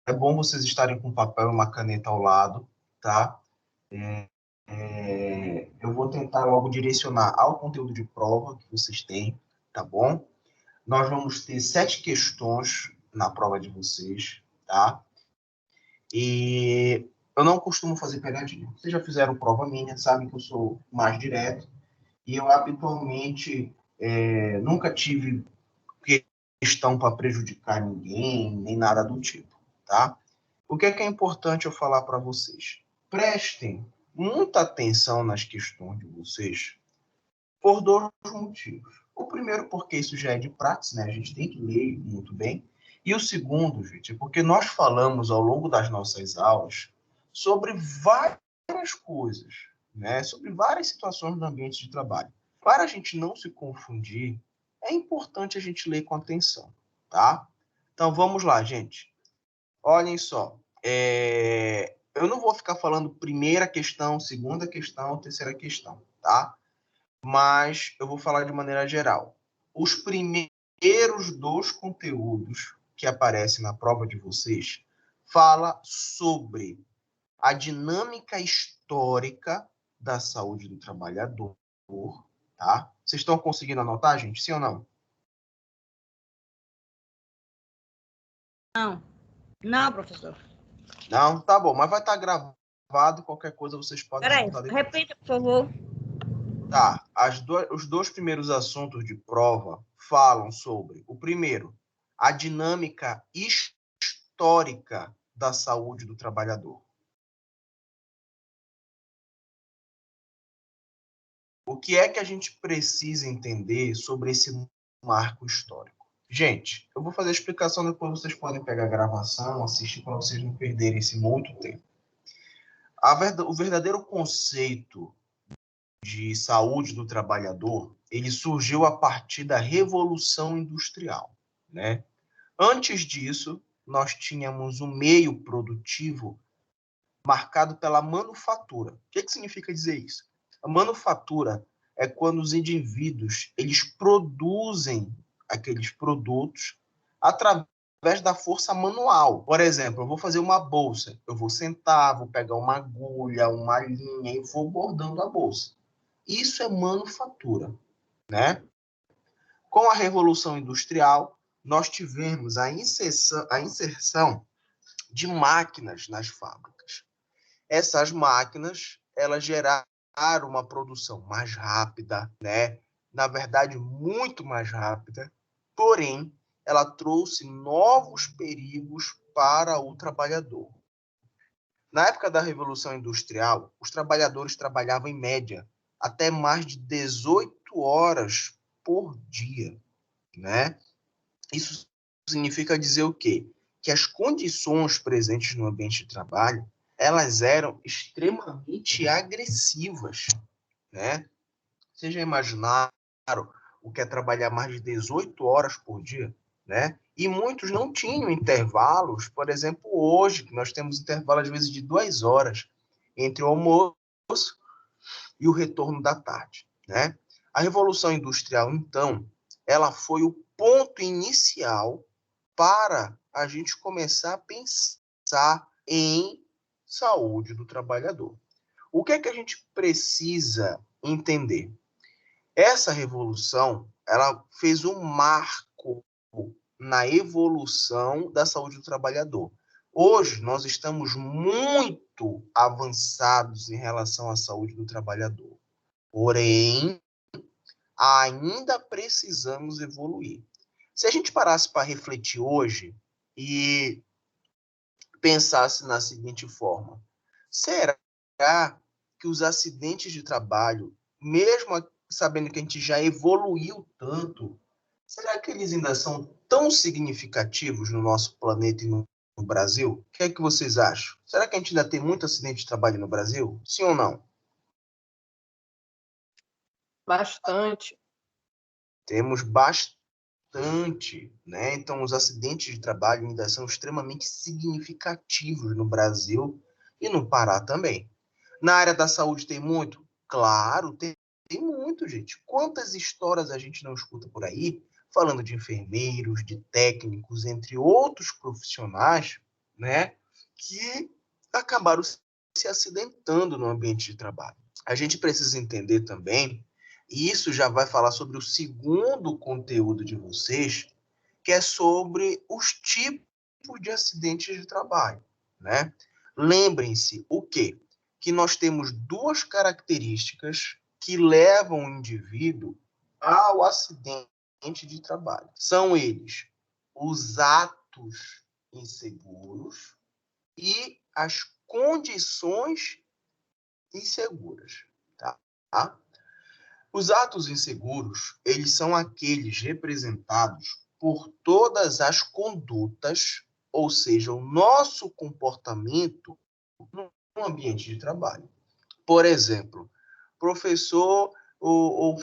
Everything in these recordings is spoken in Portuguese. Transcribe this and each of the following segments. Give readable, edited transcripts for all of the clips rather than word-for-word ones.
É bom vocês estarem com papel e uma caneta ao lado, tá? Eu vou tentar logo direcionar ao conteúdo de prova que vocês têm, tá bom? Nós vamos ter 7 questões na prova de vocês, tá? E eu não costumo fazer pegadinha. Vocês já fizeram prova minha, sabem que eu sou mais direto. E eu, habitualmente, nunca tive questão para prejudicar ninguém, nem nada do tipo, tá? O que é importante eu falar para vocês? Prestem muita atenção nas questões de vocês por dois motivos. O primeiro, porque isso já é de prática, né? A gente tem que ler muito bem. E o segundo, gente, é porque nós falamos ao longo das nossas aulas sobre várias coisas, né? Sobre várias situações no ambiente de trabalho. Para a gente não se confundir, é importante a gente ler com atenção, tá? Então vamos lá, gente. Olhem só. Eu não vou ficar falando primeira questão, segunda questão, terceira questão, tá? Mas eu vou falar de maneira geral. Os primeiros dois conteúdos que aparecem na prova de vocês fala sobre a dinâmica histórica da saúde do trabalhador, tá? Vocês estão conseguindo anotar, gente? Sim ou não? Não. Não, professor. Não? Tá bom, mas vai estar gravado, qualquer coisa vocês podem Peraí, anotar depois. repita, por favor. Tá, os dois primeiros assuntos de prova falam sobre, o primeiro, a dinâmica histórica da saúde do trabalhador. O que é que a gente precisa entender sobre esse marco histórico? Gente, eu vou fazer a explicação, depois vocês podem pegar a gravação, assistir para vocês não perderem esse muito tempo. O verdadeiro conceito de saúde do trabalhador, ele surgiu a partir da Revolução Industrial, né? Antes disso, nós tínhamos um meio produtivo marcado pela manufatura. O que significa dizer isso? A manufatura é quando os indivíduos eles produzem aqueles produtos através da força manual. Por exemplo, eu vou fazer uma bolsa, eu vou sentar, vou pegar uma agulha, uma linha e vou bordando a bolsa. Isso é manufatura, né? Com a Revolução Industrial, nós tivemos a inserção de máquinas nas fábricas. Essas máquinas, elas geraram uma produção mais rápida, né? Na verdade, muito mais rápida, porém, ela trouxe novos perigos para o trabalhador. Na época da Revolução Industrial, os trabalhadores trabalhavam em média até mais de 18 horas por dia, né? Isso significa dizer o quê? Que as condições presentes no ambiente de trabalho, elas eram extremamente agressivas, né? Vocês já imaginaram o que é trabalhar mais de 18 horas por dia, né? E muitos não tinham intervalos, por exemplo, hoje, que nós temos intervalo às vezes de 2 horas entre o almoço e o retorno da tarde, né? A Revolução Industrial, então, ela foi o ponto inicial para a gente começar a pensar em saúde do trabalhador. O que é que a gente precisa entender? Essa revolução, ela fez um marco na evolução da saúde do trabalhador. Hoje, nós estamos muito avançados em relação à saúde do trabalhador. Porém, ainda precisamos evoluir. Se a gente parasse para refletir hoje e pensasse na seguinte forma: será que os acidentes de trabalho, mesmo sabendo que a gente já evoluiu tanto, será que eles ainda são tão significativos no nosso planeta e no Brasil? O que é que vocês acham? Será que a gente ainda tem muito acidente de trabalho no Brasil? Sim ou não? Bastante. Temos bastante, né? Então, os acidentes de trabalho ainda são extremamente significativos no Brasil e no Pará também. Na área da saúde tem muito? Claro, tem muito, gente. Quantas histórias a gente não escuta por aí, falando de enfermeiros, de técnicos, entre outros profissionais, né, que acabaram se acidentando no ambiente de trabalho. A gente precisa entender também, e isso já vai falar sobre o segundo conteúdo de vocês, que é sobre os tipos de acidentes de trabalho, né? Lembrem-se o quê? Que nós temos duas características que levam o indivíduo ao acidente de trabalho. São eles os atos inseguros e as condições inseguras, tá? Os atos inseguros, eles são aqueles representados por todas as condutas, ou seja, o nosso comportamento no ambiente de trabalho. Por exemplo, professor, o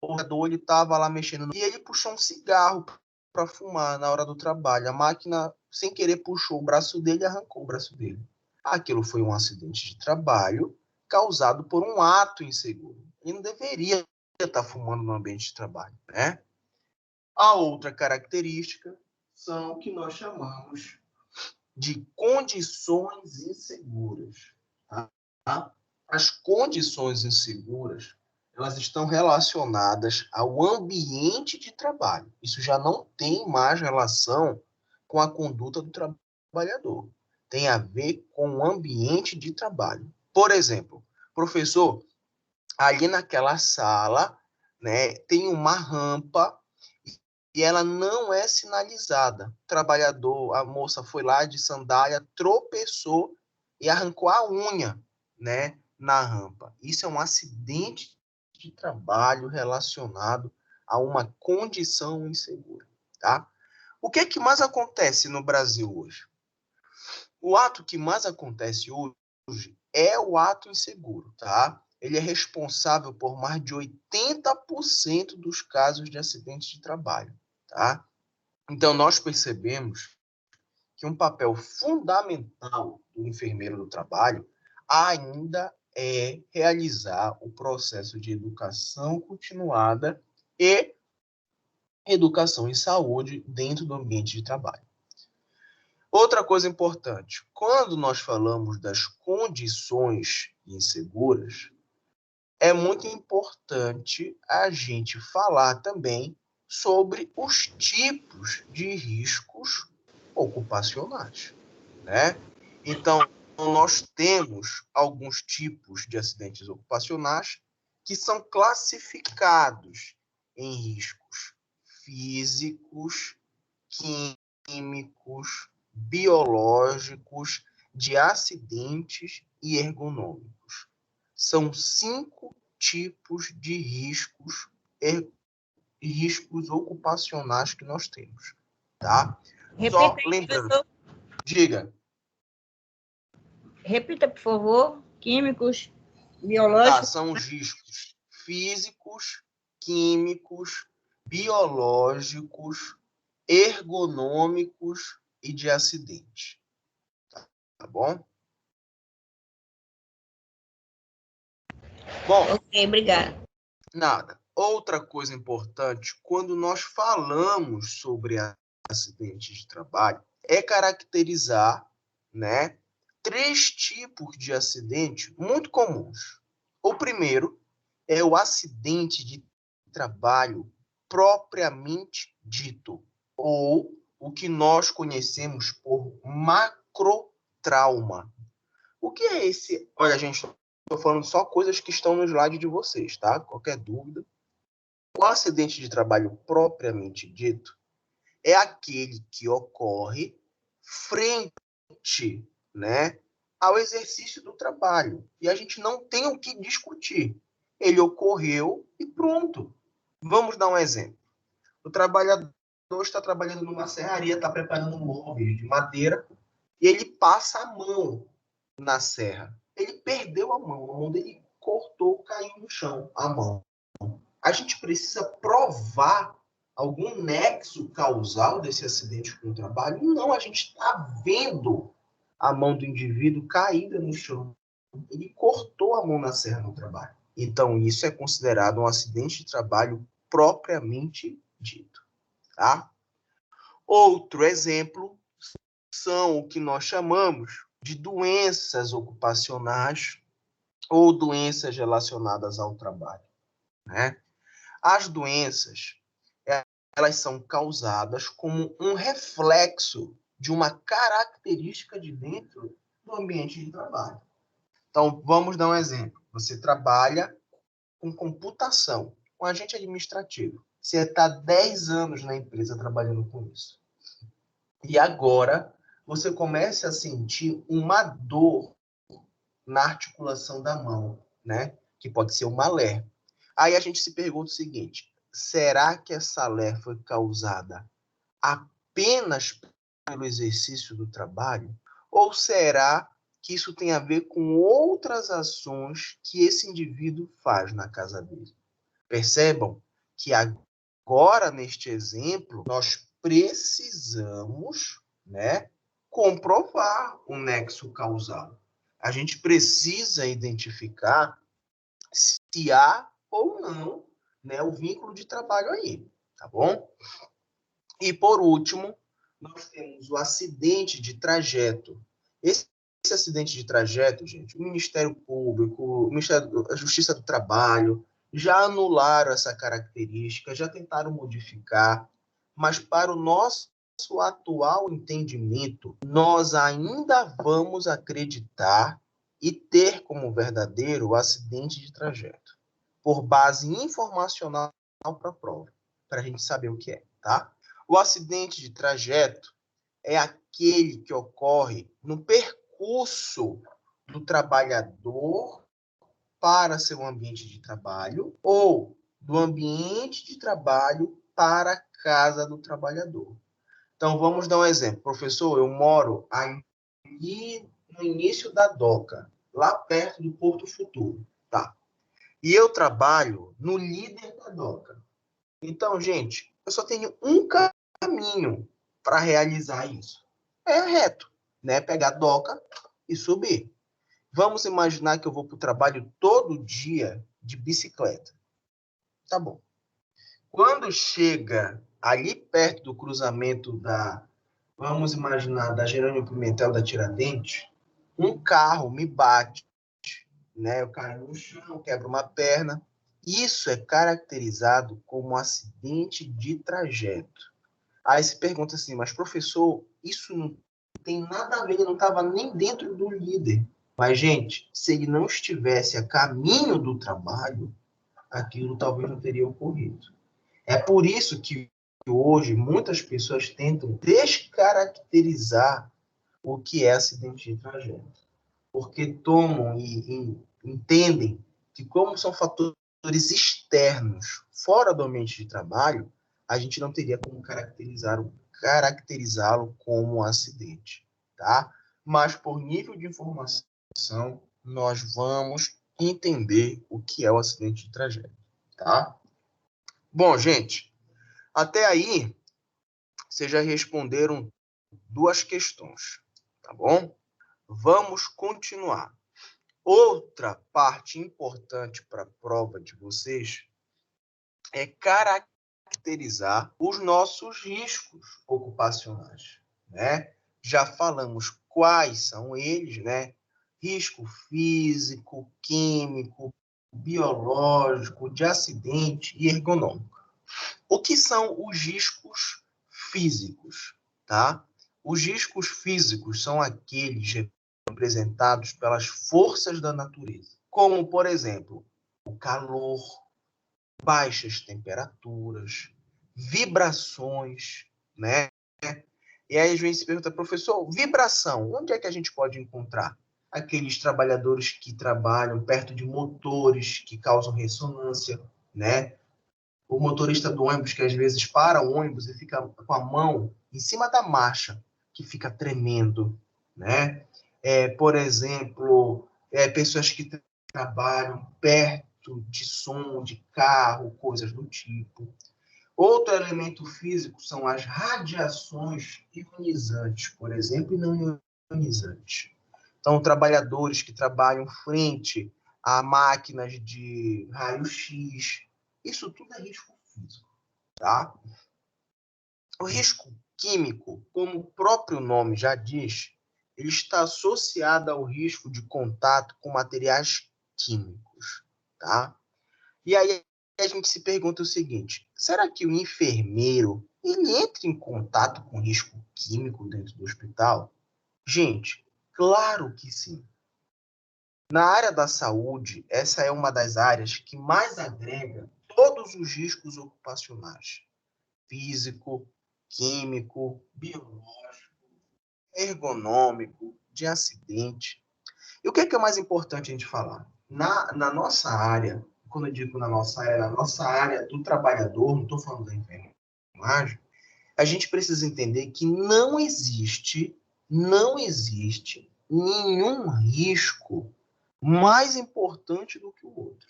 jogador, ele estava lá mexendo e ele puxou um cigarro para fumar na hora do trabalho. A máquina, sem querer, puxou o braço dele e arrancou o braço dele. Aquilo foi um acidente de trabalho causado por um ato inseguro. Ele não deveria estar fumando no ambiente de trabalho, né? A outra característica são o que nós chamamos de condições inseguras. Tá? As condições inseguras, elas estão relacionadas ao ambiente de trabalho. Isso já não tem mais relação com a conduta do trabalhador. Tem a ver com o ambiente de trabalho. Por exemplo, professor, ali naquela sala, né, tem uma rampa e ela não é sinalizada. O trabalhador, a moça foi lá de sandália, tropeçou e arrancou a unha, né, na rampa. Isso é um acidente de trabalho relacionado a uma condição insegura, tá? O que é que mais acontece no Brasil hoje? O ato que mais acontece hoje é o ato inseguro, tá? Ele é responsável por mais de 80% dos casos de acidentes de trabalho, tá? Então, nós percebemos que um papel fundamental do enfermeiro do trabalho ainda é realizar o processo de educação continuada e educação em saúde dentro do ambiente de trabalho. Outra coisa importante, quando nós falamos das condições inseguras, é muito importante a gente falar também sobre os tipos de riscos ocupacionais, né? Então, nós temos alguns tipos de acidentes ocupacionais que são classificados em riscos físicos, químicos, biológicos, de acidentes e ergonômicos. São 5 tipos de riscos ocupacionais que nós temos, tá? Só Repita aí, lembrando, professor. diga. Repita, por favor. Químicos, Tá, biológicos. são os riscos físicos, químicos, biológicos, ergonômicos e de acidente. Tá bom? Bom, Ok, obrigada. nada. Outra coisa importante, quando nós falamos sobre acidentes de trabalho, é caracterizar, né, 3 tipos de acidente muito comuns. O primeiro é o acidente de trabalho propriamente dito, ou o que nós conhecemos por macrotrauma. O que é esse? Olha, gente, estou falando só coisas que estão no slide de vocês, tá? Qualquer dúvida. O acidente de trabalho propriamente dito é aquele que ocorre frente, né, ao exercício do trabalho. E a gente não tem o que discutir. Ele ocorreu e pronto. Vamos dar um exemplo. O trabalhador está trabalhando numa serraria, está preparando móveis de madeira e ele passa a mão na serra. Ele perdeu a mão dele cortou, caiu no chão, a mão. A gente precisa provar algum nexo causal desse acidente com o trabalho? Não, a gente está vendo a mão do indivíduo caída no chão. Ele cortou a mão na serra no trabalho. Então, isso é considerado um acidente de trabalho propriamente dito. Tá? Outro exemplo são o que nós chamamos de doenças ocupacionais ou doenças relacionadas ao trabalho, né? As doenças, elas são causadas como um reflexo de uma característica de dentro do ambiente de trabalho. Então, vamos dar um exemplo. Você trabalha com computação, com agente administrativo. Você está 10 anos na empresa trabalhando com isso. E agora, você começa a sentir uma dor na articulação da mão, né? Que pode ser uma LER. Aí a gente se pergunta o seguinte: será que essa LER foi causada apenas pelo exercício do trabalho? Ou será que isso tem a ver com outras ações que esse indivíduo faz na casa dele? Percebam que agora, neste exemplo, nós precisamos, né, comprovar o nexo causal. A gente precisa identificar se há ou não, né, o vínculo de trabalho aí, tá bom? E, por último, nós temos o acidente de trajeto. Esse acidente de trajeto, gente, o Ministério Público, o Ministério da Justiça do Trabalho, já anularam essa característica, já tentaram modificar, mas para o nosso atual entendimento, nós ainda vamos acreditar e ter como verdadeiro o acidente de trajeto, por base informacional para a prova, para a gente saber o que é, tá? O acidente de trajeto é aquele que ocorre no percurso do trabalhador para seu ambiente de trabalho ou do ambiente de trabalho para a casa do trabalhador. Então, vamos dar um exemplo. Professor, eu moro aqui no início da Doca, lá perto do Porto Futuro, tá? E eu trabalho no líder da Doca. Então, gente, eu só tenho um caminho para realizar isso. É reto, né? Pegar a doca e subir. Vamos imaginar que eu vou para o trabalho todo dia de bicicleta. Tá bom. Quando chega ali perto do cruzamento vamos imaginar, da Jerônimo Pimentel da Tiradentes, um carro me bate, né? Eu caio no chão, quebro uma perna. Isso é caracterizado como um acidente de trajeto. Aí se pergunta assim, mas professor, isso não tem nada a ver, ele não estava nem dentro do líder. Mas, gente, se ele não estivesse a caminho do trabalho, aquilo talvez não teria ocorrido. É por isso que hoje muitas pessoas tentam descaracterizar o que é acidente de trajeto. Porque tomam e entendem que, como são fatores externos, fora do ambiente de trabalho, a gente não teria como caracterizá-lo como um acidente, tá? Mas, por nível de informação, nós vamos entender o que é o acidente de trajeto, tá? Bom, gente, até aí, vocês já responderam 2 questões, tá bom? Vamos continuar. Outra parte importante para a prova de vocês é caracterizar os nossos riscos ocupacionais, né? Já falamos quais são eles, né? Risco físico, químico, biológico, de acidente e ergonômico. O que são os riscos físicos, tá? Os riscos físicos são aqueles representados pelas forças da natureza, como, por exemplo, o calor, baixas temperaturas, vibrações, né? E aí a gente se pergunta, professor, vibração, onde é que a gente pode encontrar? Aqueles trabalhadores que trabalham perto de motores que causam ressonância, né? O motorista do ônibus que às vezes para o ônibus e fica com a mão em cima da marcha, que fica tremendo, né? Por exemplo, pessoas que trabalham perto de som de carro, coisas do tipo. Outro elemento físico são as radiações ionizantes, por exemplo, e não ionizantes. Então, trabalhadores que trabalham frente a máquinas de raio-x, isso tudo é risco físico, tá? O risco químico, como o próprio nome já diz, ele está associado ao risco de contato com materiais químicos, tá? E aí a gente se pergunta o seguinte: será que o enfermeiro ele entra em contato com risco químico dentro do hospital? Gente, claro que sim. Na área da saúde, essa é uma das áreas que mais agrega todos os riscos ocupacionais: físico, químico, biológico, ergonômico, de acidente. E o que é mais importante a gente falar? Na nossa área, quando eu digo na nossa área do trabalhador, não estou falando da enfermagem, a gente precisa entender que não existe nenhum risco mais importante do que o outro.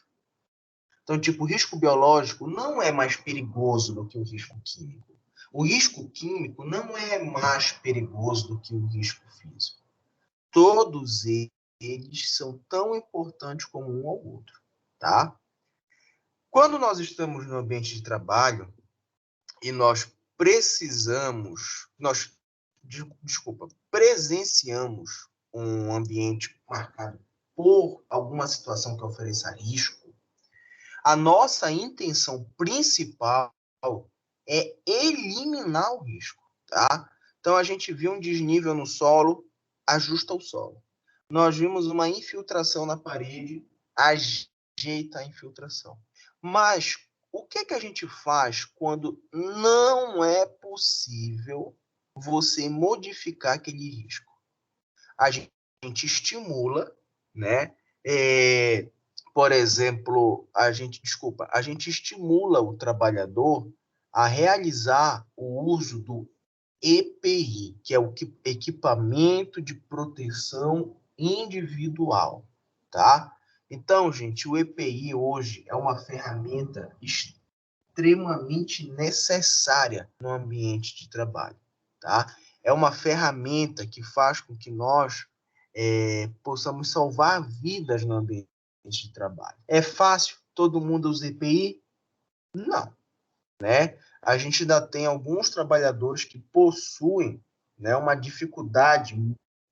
Então, tipo, o risco biológico não é mais perigoso do que o risco químico. O risco químico não é mais perigoso do que o risco físico. Todos eles são tão importantes como um ao outro, tá? Quando nós estamos no ambiente de trabalho e presenciamos um ambiente marcado por alguma situação que ofereça risco, a nossa intenção principal é eliminar o risco, tá? Então, a gente viu um desnível no solo, ajusta o solo. Nós vimos uma infiltração na parede, ajeita a infiltração. Mas o que a gente faz quando não é possível você modificar aquele risco? A gente estimula, né? Por exemplo, a gente estimula o trabalhador a realizar o uso do EPI, que é o equipamento de proteção individual, tá? Então, gente, o EPI hoje é uma ferramenta extremamente necessária no ambiente de trabalho, tá? É uma ferramenta que faz com que nós possamos salvar vidas no ambiente de trabalho. É fácil? Todo mundo usa EPI? Não, né? A gente ainda tem alguns trabalhadores que possuem, né, uma dificuldade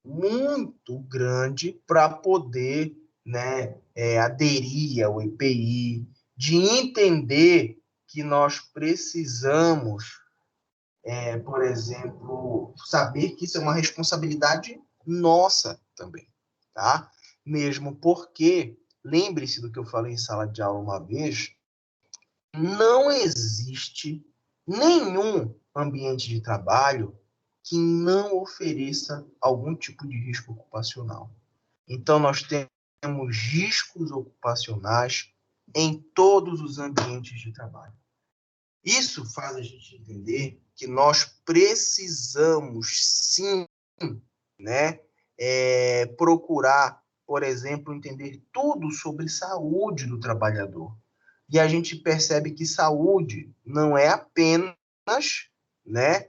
muito grande para poder, né, aderir ao EPI, de entender que nós precisamos, por exemplo, saber que isso é uma responsabilidade nossa também, tá? Mesmo porque, lembre-se do que eu falei em sala de aula uma vez, não existe nenhum ambiente de trabalho que não ofereça algum tipo de risco ocupacional. Então, nós temos riscos ocupacionais em todos os ambientes de trabalho. Isso faz a gente entender que nós precisamos, sim, né, procurar, por exemplo, entender tudo sobre saúde do trabalhador. E a gente percebe que saúde não é apenas, né,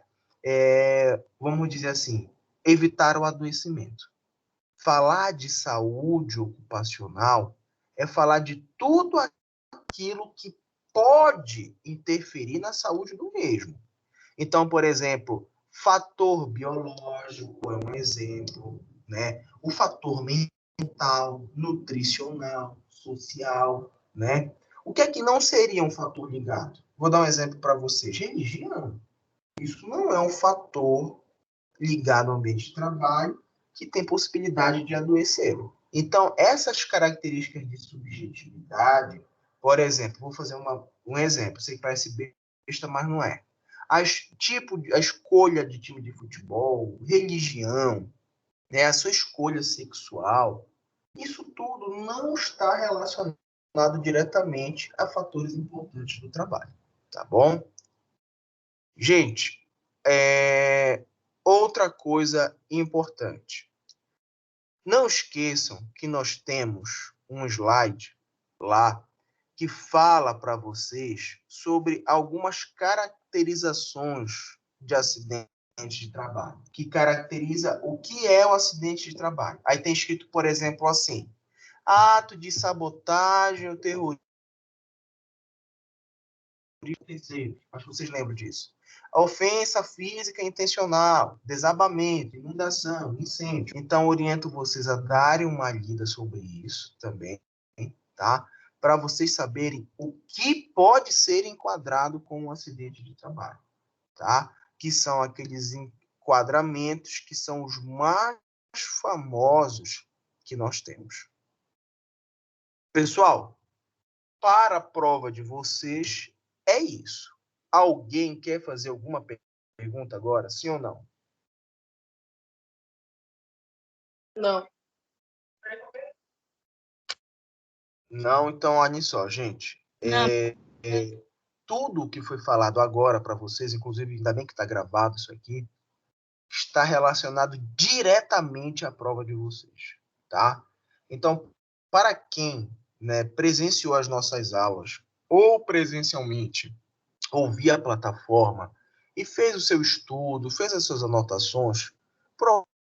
vamos dizer assim, evitar o adoecimento. Falar de saúde ocupacional é falar de tudo aquilo que pode interferir na saúde do mesmo. Então, por exemplo, fator biológico é um exemplo, né? O fator mental, nutricional, social, né? O que é que não seria um fator ligado? Vou dar um exemplo para vocês. Religião. Isso não é um fator ligado ao ambiente de trabalho que tem possibilidade de adoecê-lo. Então, essas características de subjetividade, por exemplo, vou fazer um exemplo, sei que parece besta, mas não é. A escolha de time de futebol, religião, né, a sua escolha sexual, isso tudo não está relacionado diretamente a fatores importantes do trabalho, tá bom? Gente, outra coisa importante. Não esqueçam que nós temos um slide lá que fala para vocês sobre algumas caracterizações de acidente de trabalho, que caracteriza o que é o acidente de trabalho. Aí tem escrito, por exemplo, assim: ato de sabotagem ou terrorismo. Acho que vocês lembram disso. Ofensa física intencional, desabamento, inundação, incêndio. Então, oriento vocês a darem uma lida sobre isso também, tá? Para vocês saberem o que pode ser enquadrado como um acidente de trabalho, tá? Que são aqueles enquadramentos que são os mais famosos que nós temos. Pessoal, para a prova de vocês, é isso. Alguém quer fazer alguma pergunta agora, sim ou não? Não. Não, então olha só, gente. Não. Tudo o que foi falado agora para vocês, inclusive, ainda bem que está gravado isso aqui, está relacionado diretamente à prova de vocês, tá? Então, para quem, né, presenciou as nossas aulas ou presencialmente ou via plataforma e fez o seu estudo, fez as suas anotações,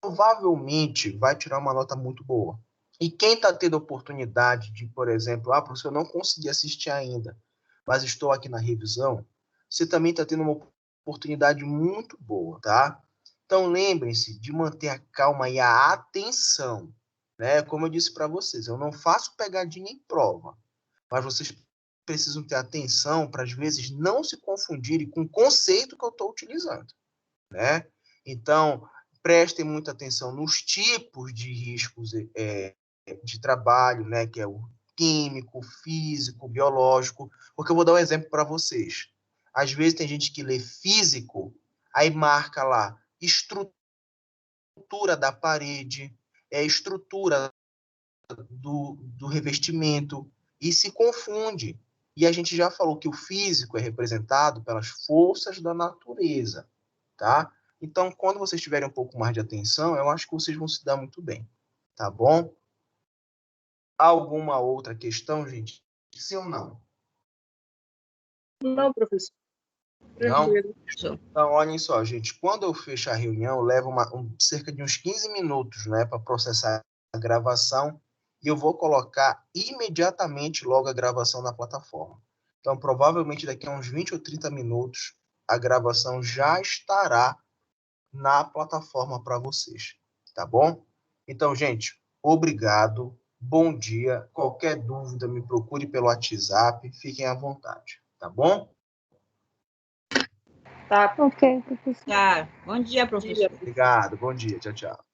provavelmente vai tirar uma nota muito boa. E quem está tendo a oportunidade de, por exemplo, professor, eu não consegui assistir ainda, mas estou aqui na revisão, você também está tendo uma oportunidade muito boa, tá? Então, lembrem-se de manter a calma e a atenção, né? Como eu disse para vocês, eu não faço pegadinha em prova, mas vocês precisam ter atenção para, às vezes, não se confundirem com o conceito que eu estou utilizando, né? Então, prestem muita atenção nos tipos de riscos de trabalho, né? Que é o químico, físico, biológico, porque eu vou dar um exemplo para vocês. Às vezes tem gente que lê físico, aí marca lá estrutura da parede, estrutura do revestimento, e se confunde. E a gente já falou que o físico é representado pelas forças da natureza, tá? Então, quando vocês tiverem um pouco mais de atenção, eu acho que vocês vão se dar muito bem, tá bom? Alguma outra questão, gente? Sim ou não? Não, professor. Não? Tranquilo. Então, olhem só, gente. Quando eu fecho a reunião, leva cerca de uns 15 minutos, né, para processar a gravação, e eu vou colocar imediatamente logo a gravação na plataforma. Então, provavelmente daqui a uns 20 ou 30 minutos, a gravação já estará na plataforma para vocês, tá bom? Então, gente, obrigado, bom dia. Qualquer dúvida, me procure pelo WhatsApp, fiquem à vontade, tá bom? Tá. Ok, professor. Tá. Bom dia, professor. Obrigado, bom dia, tchau, tchau.